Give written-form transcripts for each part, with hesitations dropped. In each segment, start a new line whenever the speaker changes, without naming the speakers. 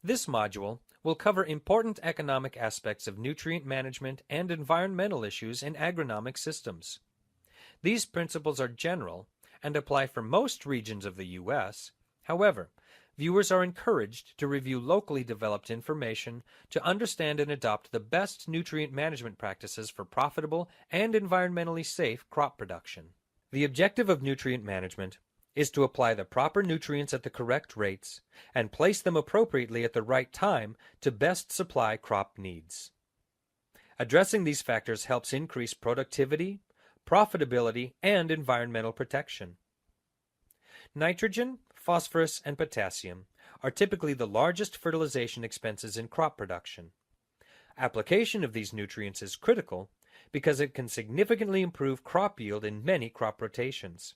This module will cover important economic aspects of nutrient management and environmental issues in agronomic systems. These principles are general and apply for most regions of the U.S. However, viewers are encouraged to review locally developed information to understand and adopt the best nutrient management practices for profitable and environmentally safe crop production. The objective of nutrient management is to apply the proper nutrients at the correct rates and place them appropriately at the right time to best supply crop needs. Addressing these factors helps increase productivity, profitability, and environmental protection. Nitrogen, phosphorus, and potassium are typically the largest fertilization expenses in crop production. Application of these nutrients is critical because it can significantly improve crop yield in many crop rotations.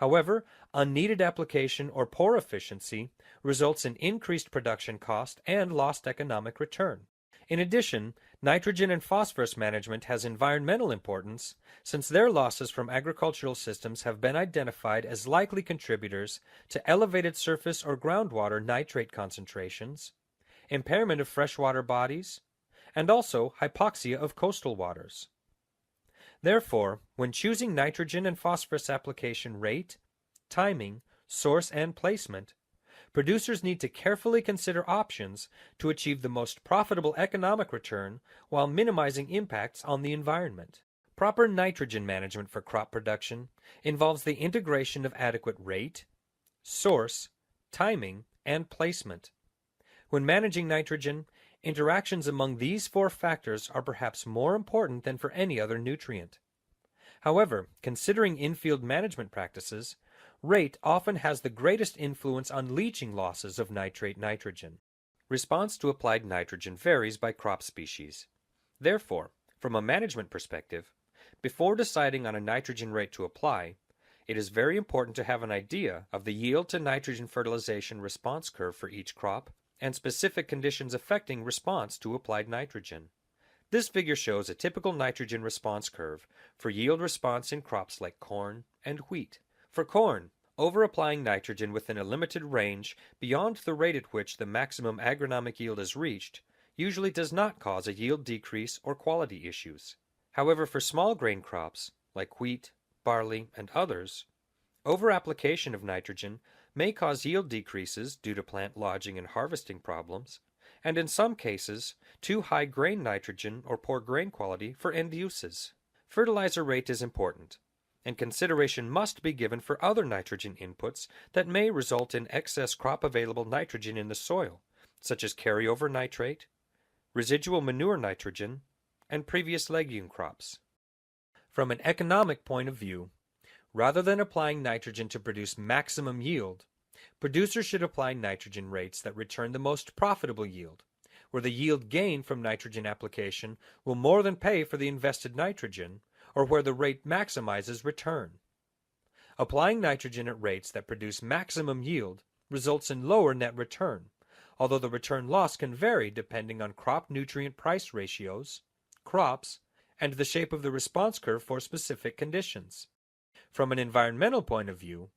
However, unneeded application or poor efficiency results in increased production cost and lost economic return. In addition, nitrogen and phosphorus management has environmental importance since their losses from agricultural systems have been identified as likely contributors to elevated surface or groundwater nitrate concentrations, impairment of freshwater bodies, and also hypoxia of coastal waters. Therefore, when choosing nitrogen and phosphorus application rate, timing, source, and placement, producers need to carefully consider options to achieve the most profitable economic return while minimizing impacts on the environment. Proper nitrogen management for crop production involves the integration of adequate rate, source, timing, and placement. When managing nitrogen, interactions among these four factors are perhaps more important than for any other nutrient. However, considering infield management practices, rate often has the greatest influence on leaching losses of nitrate nitrogen. Response to applied nitrogen varies by crop species. Therefore, from a management perspective, before deciding on a nitrogen rate to apply, it is very important to have an idea of the yield to nitrogen fertilization response curve for each crop and specific conditions affecting response to applied nitrogen. This figure shows a typical nitrogen response curve for yield response in crops like corn and wheat. For corn, over-applying nitrogen within a limited range beyond the rate at which the maximum agronomic yield is reached usually does not cause a yield decrease or quality issues. However, for small grain crops like wheat, barley, and others, over-application of nitrogen may cause yield decreases due to plant lodging and harvesting problems, and in some cases, too high grain nitrogen or poor grain quality for end uses. Fertilizer rate is important, and consideration must be given for other nitrogen inputs that may result in excess crop available nitrogen in the soil, such as carryover nitrate, residual manure nitrogen, and previous legume crops. From an economic point of view, rather than applying nitrogen to produce maximum yield, producers should apply nitrogen rates that return the most profitable yield, where the yield gain from nitrogen application will more than pay for the invested nitrogen, or where the rate maximizes return. Applying nitrogen at rates that produce maximum yield results in lower net return, although the return loss can vary depending on crop nutrient price ratios, crops, and the shape of the response curve for specific conditions. From an environmental point of view,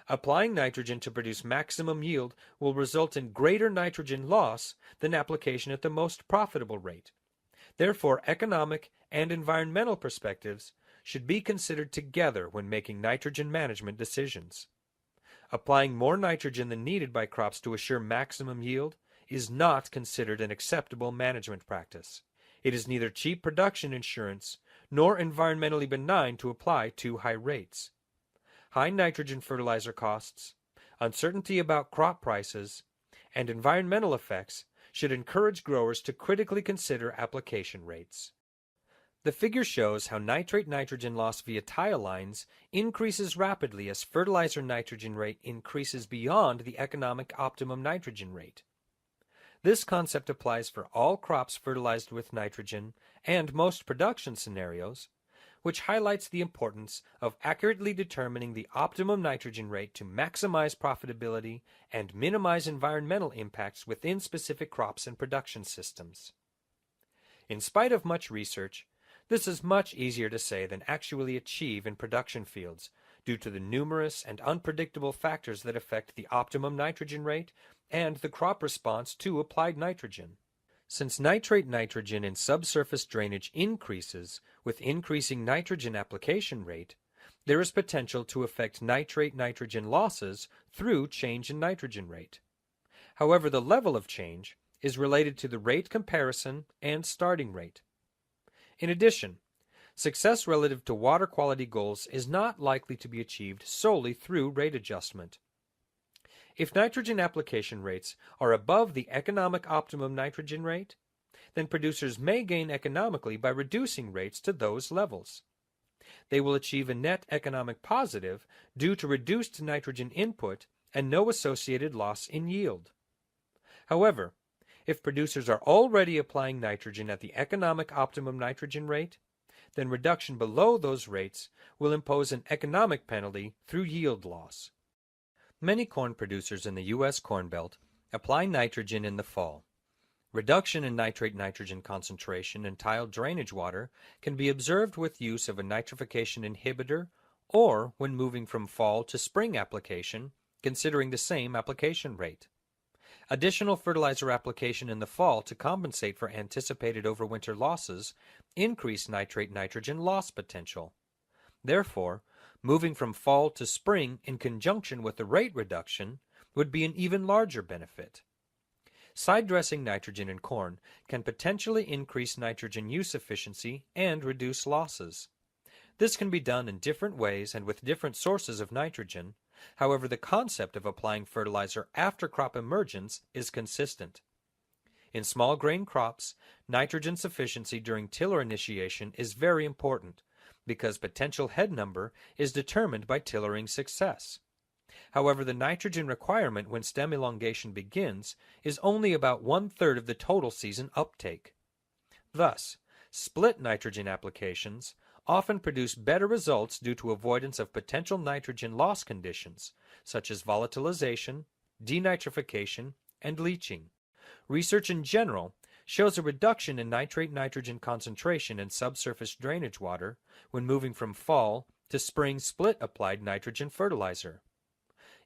applying nitrogen to produce maximum yield will result in greater nitrogen loss than application at the most profitable rate. Therefore, economic and environmental perspectives should be considered together when making nitrogen management decisions. Applying more nitrogen than needed by crops to assure maximum yield is not considered an acceptable management practice. It is neither cheap production insurance nor environmentally benign to apply too high rates. High nitrogen fertilizer costs, uncertainty about crop prices, and environmental effects should encourage growers to critically consider application rates. The figure shows how nitrate nitrogen loss via tile lines increases rapidly as fertilizer nitrogen rate increases beyond the economic optimum nitrogen rate. This concept applies for all crops fertilized with nitrogen and most production scenarios, which highlights the importance of accurately determining the optimum nitrogen rate to maximize profitability and minimize environmental impacts within specific crops and production systems. In spite of much research, this is much easier to say than actually achieve in production fields due to the numerous and unpredictable factors that affect the optimum nitrogen rate and the crop response to applied nitrogen. Since nitrate nitrogen in subsurface drainage increases with increasing nitrogen application rate, there is potential to affect nitrate nitrogen losses through change in nitrogen rate. However, the level of change is related to the rate comparison and starting rate. In addition, success relative to water quality goals is not likely to be achieved solely through rate adjustment. If nitrogen application rates are above the economic optimum nitrogen rate, then producers may gain economically by reducing rates to those levels. They will achieve a net economic positive due to reduced nitrogen input and no associated loss in yield. However, if producers are already applying nitrogen at the economic optimum nitrogen rate, then reduction below those rates will impose an economic penalty through yield loss. Many corn producers in the U.S. Corn Belt apply nitrogen in the fall. Reduction in nitrate nitrogen concentration in tiled drainage water can be observed with use of a nitrification inhibitor or when moving from fall to spring application, considering the same application rate. Additional fertilizer application in the fall to compensate for anticipated overwinter losses increase nitrate nitrogen loss potential. Therefore, moving from fall to spring in conjunction with the rate reduction would be an even larger benefit. Side dressing nitrogen in corn can potentially increase nitrogen use efficiency and reduce losses. This can be done in different ways and with different sources of nitrogen. However, the concept of applying fertilizer after crop emergence is consistent. In small grain crops, nitrogen sufficiency during tiller initiation is very important because potential head number is determined by tillering success. However, the nitrogen requirement when stem elongation begins is only about 1/3 of the total season uptake. Thus, split nitrogen applications often produce better results due to avoidance of potential nitrogen loss conditions, such as volatilization, denitrification, and leaching. Research in general shows a reduction in nitrate nitrogen concentration in subsurface drainage water when moving from fall to spring split applied nitrogen fertilizer.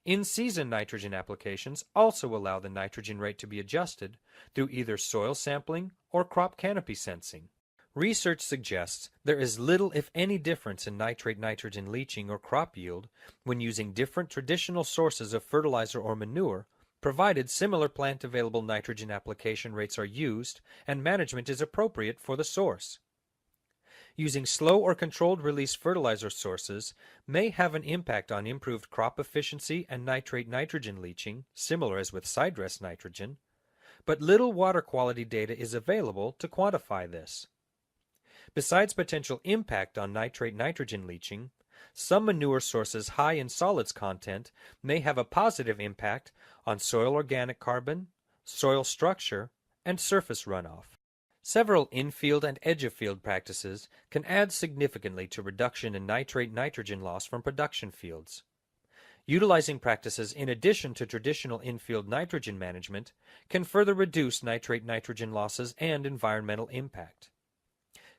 In-season nitrogen applications also allow the nitrogen rate to be adjusted through either soil sampling or crop canopy sensing. Research suggests there is little if any difference in nitrate nitrogen leaching or crop yield when using different traditional sources of fertilizer or manure, provided similar plant available nitrogen application rates are used and management is appropriate for the source. Using slow or controlled release fertilizer sources may have an impact on improved crop efficiency and nitrate nitrogen leaching, similar as with side dress nitrogen, but little water quality data is available to quantify this. Besides potential impact on nitrate nitrogen leaching, some manure sources high in solids content may have a positive impact on soil organic carbon, soil structure, and surface runoff. Several infield and edge-of-field practices can add significantly to reduction in nitrate nitrogen loss from production fields. Utilizing practices in addition to traditional infield nitrogen management can further reduce nitrate nitrogen losses and environmental impact.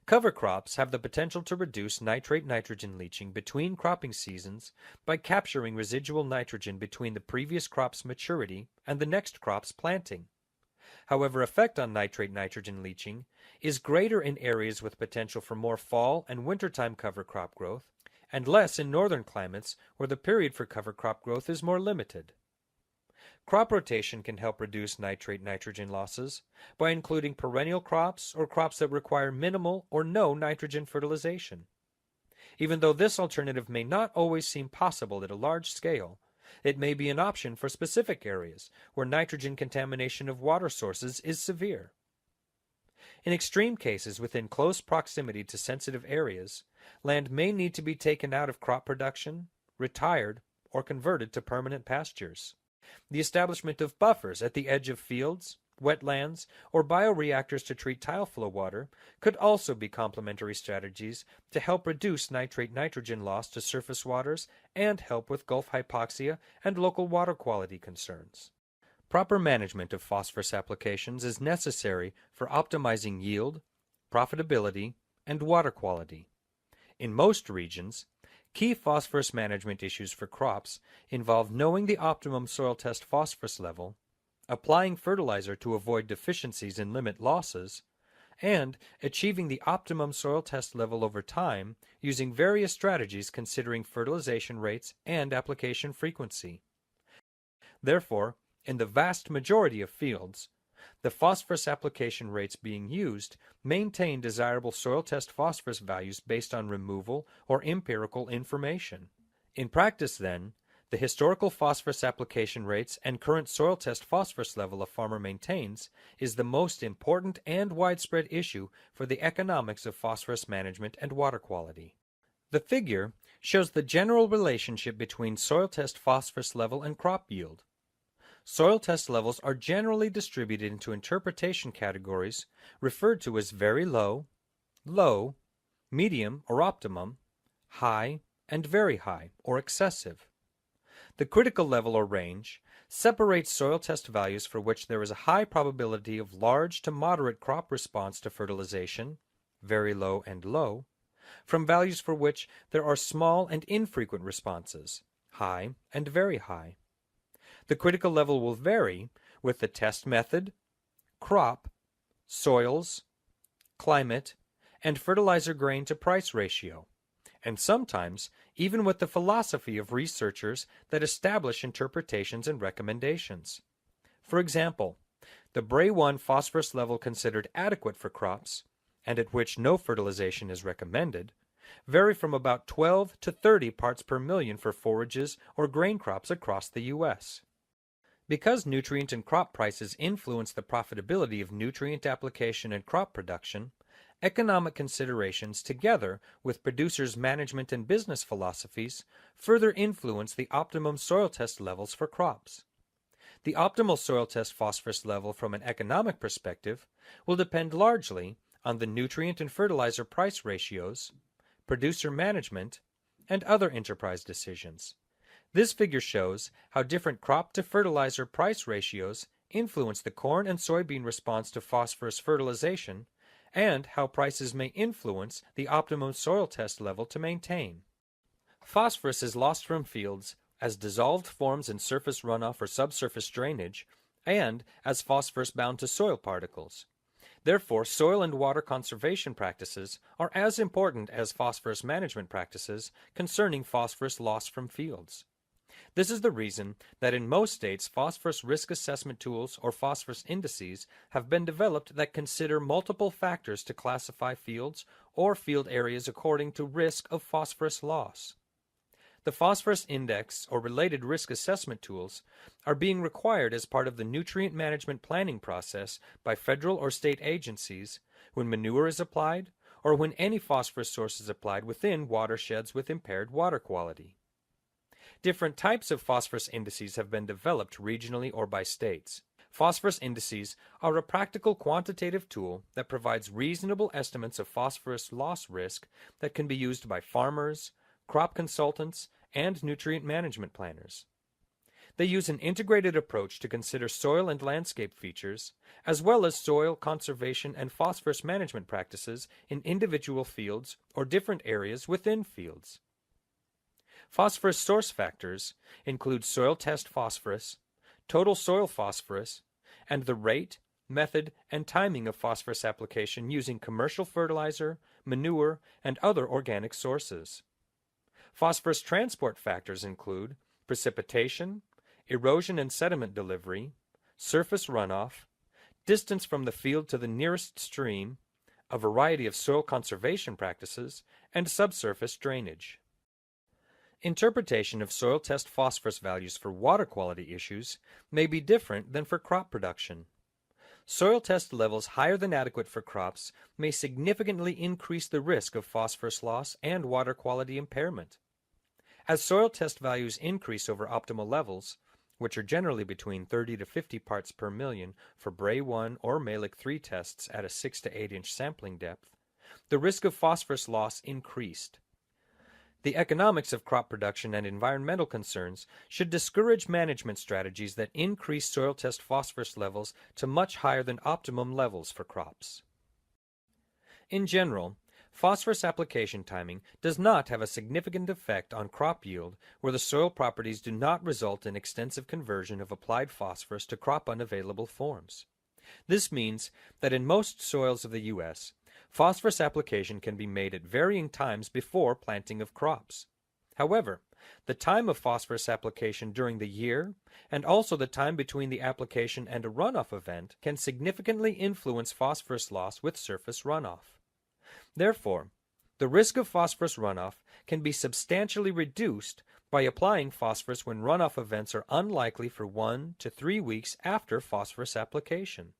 Cover crops have the potential to reduce nitrate nitrogen leaching between cropping seasons by capturing residual nitrogen between the previous crop's maturity and the next crop's planting. However, effect on nitrate nitrogen leaching is greater in areas with potential for more fall and wintertime cover crop growth, and less in northern climates where the period for cover crop growth is more limited. Crop rotation can help reduce nitrate nitrogen losses by including perennial crops or crops that require minimal or no nitrogen fertilization. Even though this alternative may not always seem possible at a large scale, it may be an option for specific areas where nitrogen contamination of water sources is severe. In extreme cases within close proximity to sensitive areas, land may need to be taken out of crop production, retired, or converted to permanent pastures. The establishment of buffers at the edge of fields, wetlands, or bioreactors to treat tile flow water could also be complementary strategies to help reduce nitrate nitrogen loss to surface waters and help with Gulf hypoxia and local water quality concerns. Proper management of phosphorus applications is necessary for optimizing yield, profitability, and water quality. In most regions, key phosphorus management issues for crops involve knowing the optimum soil test phosphorus level, applying fertilizer to avoid deficiencies and limit losses, and achieving the optimum soil test level over time using various strategies considering fertilization rates and application frequency. Therefore, in the vast majority of fields, the phosphorus application rates being used maintain desirable soil test phosphorus values based on removal or empirical information. In practice, then, the historical phosphorus application rates and current soil test phosphorus level a farmer maintains is the most important and widespread issue for the economics of phosphorus management and water quality. The figure shows the general relationship between soil test phosphorus level and crop yield. Soil test levels are generally distributed into interpretation categories referred to as very low, low, medium or optimum, high, and very high or excessive. The critical level or range separates soil test values for which there is a high probability of large to moderate crop response to fertilization, very low and low, from values for which there are small and infrequent responses, high and very high. The critical level will vary with the test method, crop, soils, climate, and fertilizer grain to price ratio, and sometimes even with the philosophy of researchers that establish interpretations and recommendations. For example, the Bray 1 phosphorus level considered adequate for crops, and at which no fertilization is recommended, vary from about 12 to 30 parts per million for forages or grain crops across the U.S. Because nutrient and crop prices influence the profitability of nutrient application and crop production, economic considerations together with producers' management and business philosophies further influence the optimum soil test levels for crops. The optimal soil test phosphorus level from an economic perspective will depend largely on the nutrient and fertilizer price ratios, producer management, and other enterprise decisions. This figure shows how different crop to fertilizer price ratios influence the corn and soybean response to phosphorus fertilization, and how prices may influence the optimum soil test level to maintain. Phosphorus is lost from fields as dissolved forms in surface runoff or subsurface drainage, and as phosphorus bound to soil particles. Therefore, soil and water conservation practices are as important as phosphorus management practices concerning phosphorus loss from fields. This is the reason that in most states phosphorus risk assessment tools or phosphorus indices have been developed that consider multiple factors to classify fields or field areas according to risk of phosphorus loss. The phosphorus index or related risk assessment tools are being required as part of the nutrient management planning process by federal or state agencies when manure is applied or when any phosphorus source is applied within watersheds with impaired water quality. Different types of phosphorus indices have been developed regionally or by states. Phosphorus indices are a practical quantitative tool that provides reasonable estimates of phosphorus loss risk that can be used by farmers, crop consultants, and nutrient management planners. They use an integrated approach to consider soil and landscape features, as well as soil conservation and phosphorus management practices in individual fields or different areas within fields. Phosphorus source factors include soil test phosphorus, total soil phosphorus, and the rate, method, and timing of phosphorus application using commercial fertilizer, manure, and other organic sources. Phosphorus transport factors include precipitation, erosion and sediment delivery, surface runoff, distance from the field to the nearest stream, a variety of soil conservation practices, and subsurface drainage. Interpretation of soil test phosphorus values for water quality issues may be different than for crop production. Soil test levels higher than adequate for crops may significantly increase the risk of phosphorus loss and water quality impairment. As soil test values increase over optimal levels, which are generally between 30 to 50 parts per million for Bray 1 or Mehlich 3 tests at a 6 to 8 inch sampling depth, the risk of phosphorus loss increased. The economics of crop production and environmental concerns should discourage management strategies that increase soil test phosphorus levels to much higher than optimum levels for crops. In general, Phosphorus application timing does not have a significant effect on crop yield where the soil properties do not result in extensive conversion of applied phosphorus to crop unavailable forms. This means that in most soils of the U.S., phosphorus application can be made at varying times before planting of crops. However, the time of phosphorus application during the year and also the time between the application and a runoff event can significantly influence phosphorus loss with surface runoff. Therefore, the risk of phosphorus runoff can be substantially reduced by applying phosphorus when runoff events are unlikely for 1 to 3 weeks after phosphorus application.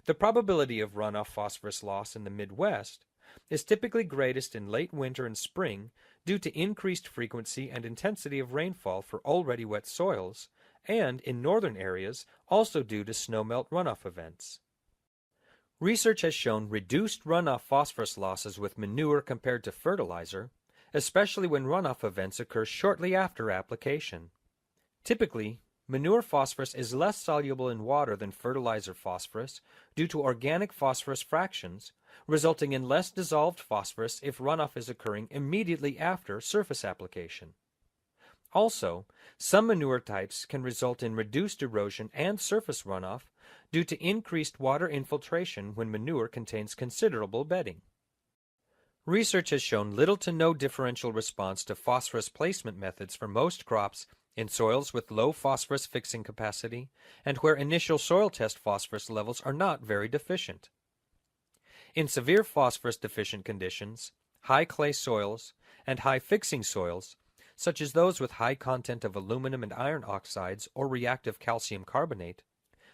The probability of runoff phosphorus loss in the Midwest is typically greatest in late winter and spring due to increased frequency and intensity of rainfall for already wet soils, and in northern areas also due to snowmelt runoff events. Research has shown reduced runoff phosphorus losses with manure compared to fertilizer, especially when runoff events occur shortly after application. Typically, manure phosphorus is less soluble in water than fertilizer phosphorus due to organic phosphorus fractions, resulting in less dissolved phosphorus if runoff is occurring immediately after surface application. Also, some manure types can result in reduced erosion and surface runoff due to increased water infiltration when manure contains considerable bedding. Research has shown little to no differential response to phosphorus placement methods for most crops in soils with low phosphorus fixing capacity and where initial soil test phosphorus levels are not very deficient. In severe phosphorus deficient conditions, high clay soils, and high fixing soils, such as those with high content of aluminum and iron oxides or reactive calcium carbonate,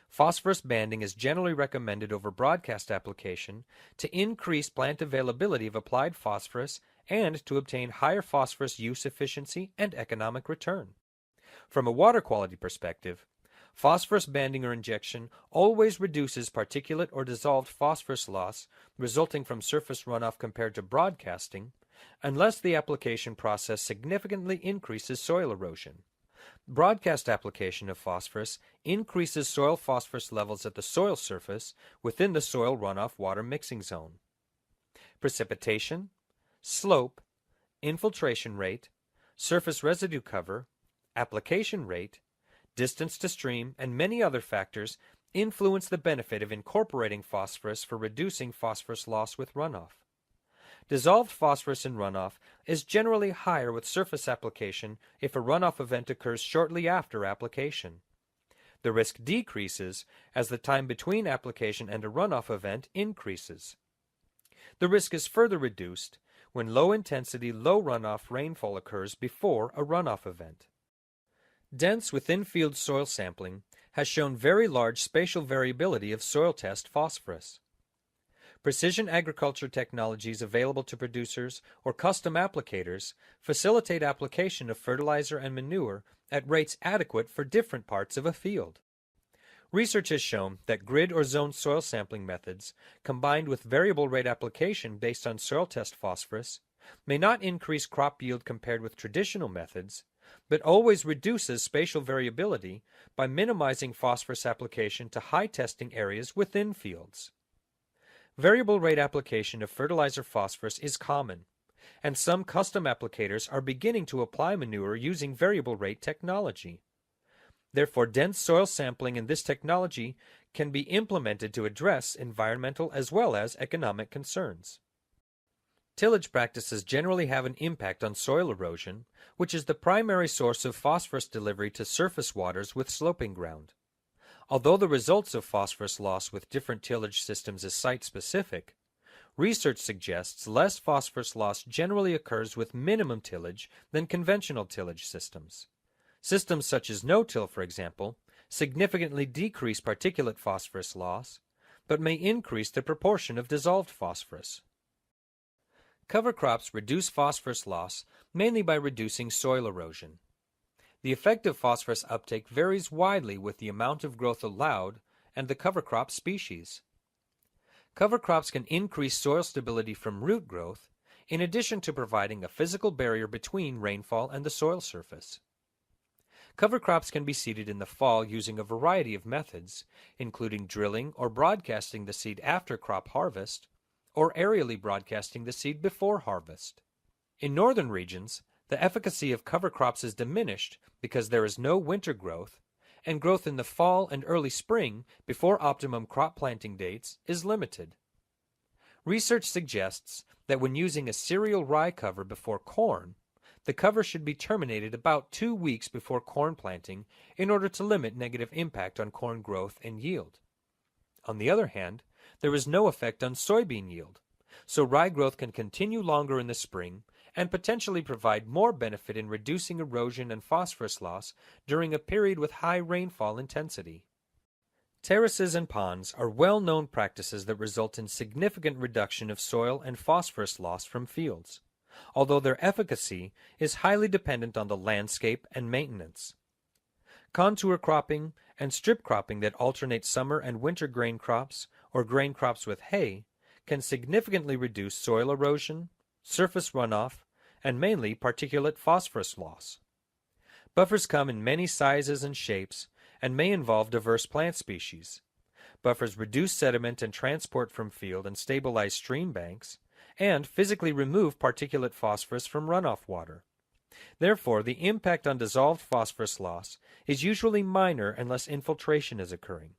phosphorus banding is generally recommended over broadcast application to increase plant availability of applied phosphorus and to obtain higher phosphorus use efficiency and economic return. From a water quality perspective, phosphorus banding or injection always reduces particulate or dissolved phosphorus loss resulting from surface runoff compared to broadcasting, unless the application process significantly increases soil erosion. Broadcast application of phosphorus increases soil phosphorus levels at the soil surface within the soil runoff water mixing zone. Precipitation, slope, infiltration rate, surface residue cover, application rate, distance to stream, and many other factors influence the benefit of incorporating phosphorus for reducing phosphorus loss with runoff. Dissolved phosphorus in runoff is generally higher with surface application if a runoff event occurs shortly after application. The risk decreases as the time between application and a runoff event increases. The risk is further reduced when low-intensity, low-runoff rainfall occurs before a runoff event. Dense within-field soil sampling has shown very large spatial variability of soil test phosphorus. Precision agriculture technologies available to producers or custom applicators facilitate application of fertilizer and manure at rates adequate for different parts of a field. Research has shown that grid or zone soil sampling methods, combined with variable rate application based on soil test phosphorus, may not increase crop yield compared with traditional methods, but always reduces spatial variability by minimizing phosphorus application to high testing areas within fields. Variable rate application of fertilizer phosphorus is common, and some custom applicators are beginning to apply manure using variable rate technology. Therefore, dense soil sampling in this technology can be implemented to address environmental as well as economic concerns. Tillage practices generally have an impact on soil erosion, which is the primary source of phosphorus delivery to surface waters with sloping ground. Although the results of phosphorus loss with different tillage systems is site-specific, research suggests less phosphorus loss generally occurs with minimum tillage than conventional tillage systems. Systems such as no-till, for example, significantly decrease particulate phosphorus loss, but may increase the proportion of dissolved phosphorus. Cover crops reduce phosphorus loss mainly by reducing soil erosion. The effect of phosphorus uptake varies widely with the amount of growth allowed and the cover crop species. Cover crops can increase soil stability from root growth, in addition to providing a physical barrier between rainfall and the soil surface. Cover crops can be seeded in the fall using a variety of methods, including drilling or broadcasting the seed after crop harvest, or aerially broadcasting the seed before harvest. In northern regions, the efficacy of cover crops is diminished because there is no winter growth, and growth in the fall and early spring before optimum crop planting dates is limited. Research suggests that when using a cereal rye cover before corn, the cover should be terminated about 2 weeks before corn planting in order to limit negative impact on corn growth and yield. On the other hand, there is no effect on soybean yield, so rye growth can continue longer in the spring and potentially provide more benefit in reducing erosion and phosphorus loss during a period with high rainfall intensity. Terraces and ponds are well-known practices that result in significant reduction of soil and phosphorus loss from fields, although their efficacy is highly dependent on the landscape and maintenance. Contour cropping and strip cropping that alternate summer and winter grain crops or grain crops with hay can significantly reduce soil erosion, surface runoff, and mainly particulate phosphorus loss. Buffers come in many sizes and shapes and may involve diverse plant species. Buffers reduce sediment and transport from field and stabilize stream banks, and physically remove particulate phosphorus from runoff water. Therefore, the impact on dissolved phosphorus loss is usually minor unless infiltration is occurring.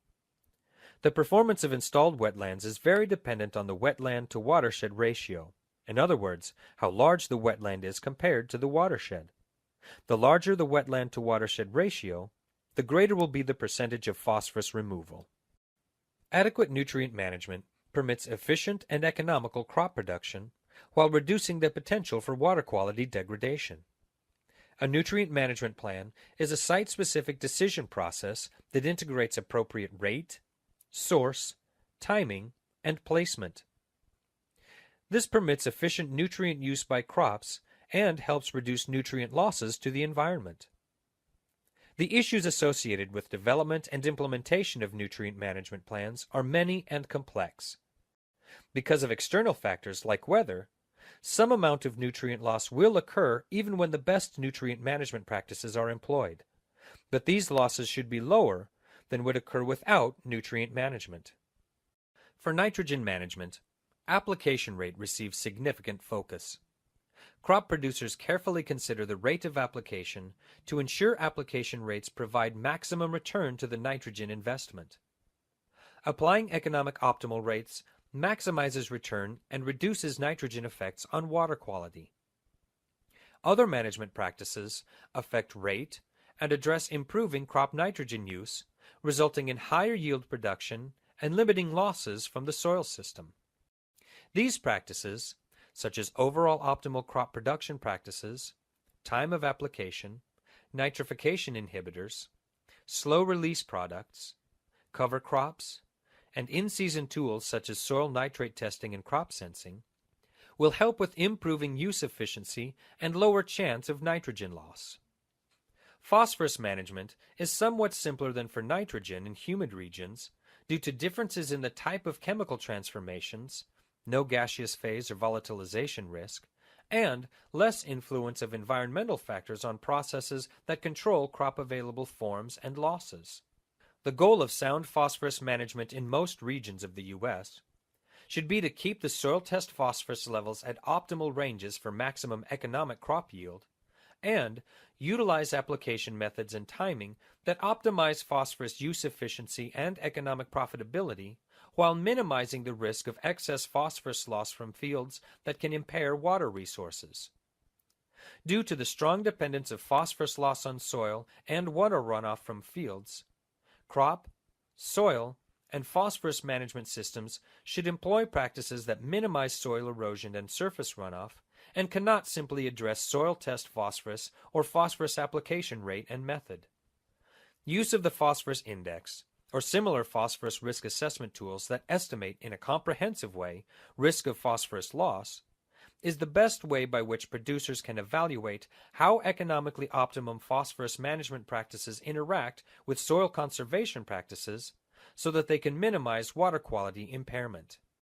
The performance of installed wetlands is very dependent on the wetland to watershed ratio. In other words, how large the wetland is compared to the watershed. The larger the wetland to watershed ratio, the greater will be the percentage of phosphorus removal. Adequate nutrient management permits efficient and economical crop production while reducing the potential for water quality degradation. A nutrient management plan is a site-specific decision process that integrates appropriate rate, source, timing, and placement. This permits efficient nutrient use by crops and helps reduce nutrient losses to the environment. The issues associated with development and implementation of nutrient management plans are many and complex. Because of external factors like weather, some amount of nutrient loss will occur even when the best nutrient management practices are employed, but these losses should be lower than would occur without nutrient management. For nitrogen management, application rate receives significant focus. Crop producers carefully consider the rate of application to ensure application rates provide maximum return to the nitrogen investment. Applying economic optimal rates maximizes return and reduces nitrogen effects on water quality. Other management practices affect rate and address improving crop nitrogen use, resulting in higher yield production and limiting losses from the soil system. These practices, such as overall optimal crop production practices, time of application, nitrification inhibitors, slow release products, cover crops, and in-season tools such as soil nitrate testing and crop sensing, will help with improving use efficiency and lower chance of nitrogen loss. Phosphorus management is somewhat simpler than for nitrogen in humid regions due to differences in the type of chemical transformations, no gaseous phase or volatilization risk, and less influence of environmental factors on processes that control crop available forms and losses. The goal of sound phosphorus management in most regions of the U.S. should be to keep the soil test phosphorus levels at optimal ranges for maximum economic crop yield, and utilize application methods and timing that optimize phosphorus use efficiency and economic profitability while minimizing the risk of excess phosphorus loss from fields that can impair water resources. Due to the strong dependence of phosphorus loss on soil and water runoff from fields, crop, soil, and phosphorus management systems should employ practices that minimize soil erosion and surface runoff and cannot simply address soil test phosphorus or phosphorus application rate and method. Use of the phosphorus index or similar phosphorus risk assessment tools that estimate in a comprehensive way risk of phosphorus loss is the best way by which producers can evaluate how economically optimum phosphorus management practices interact with soil conservation practices so that they can minimize water quality impairment.